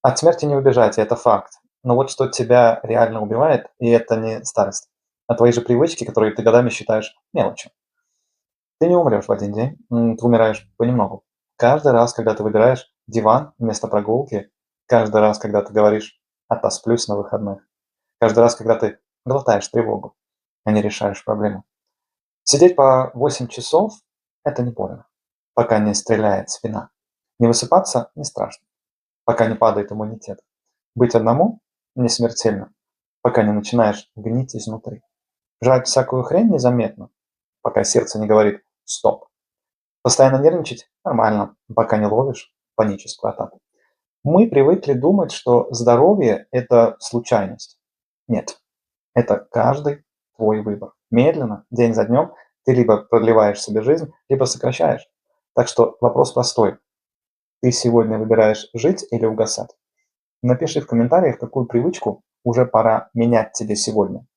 От смерти не убежать, и это факт. Но вот что тебя реально убивает, и это не старость, а твои же привычки, которые ты годами считаешь мелочью. Ты не умрешь в один день, ты умираешь понемногу. Каждый раз, когда ты выбираешь диван вместо прогулки, каждый раз, когда ты говоришь «отосплюсь на выходных», каждый раз, когда ты глотаешь тревогу, а не решаешь проблему. Сидеть по 8 часов– это не больно, пока не стреляет спина. Не высыпаться– не страшно, пока не падает иммунитет. Быть одному– не смертельно, пока не начинаешь гнить изнутри. Жрать всякую хрень незаметно, пока сердце не говорит «стоп». Постоянно нервничать– нормально, пока не ловишь паническую атаку. Мы привыкли думать, что здоровье– это случайность. Нет, это каждый твой выбор. Медленно, день за днем, ты либо продлеваешь себе жизнь, либо сокращаешь. Так что вопрос простой. Ты сегодня выбираешь жить или угасать? Напиши в комментариях, какую привычку уже пора менять тебе сегодня.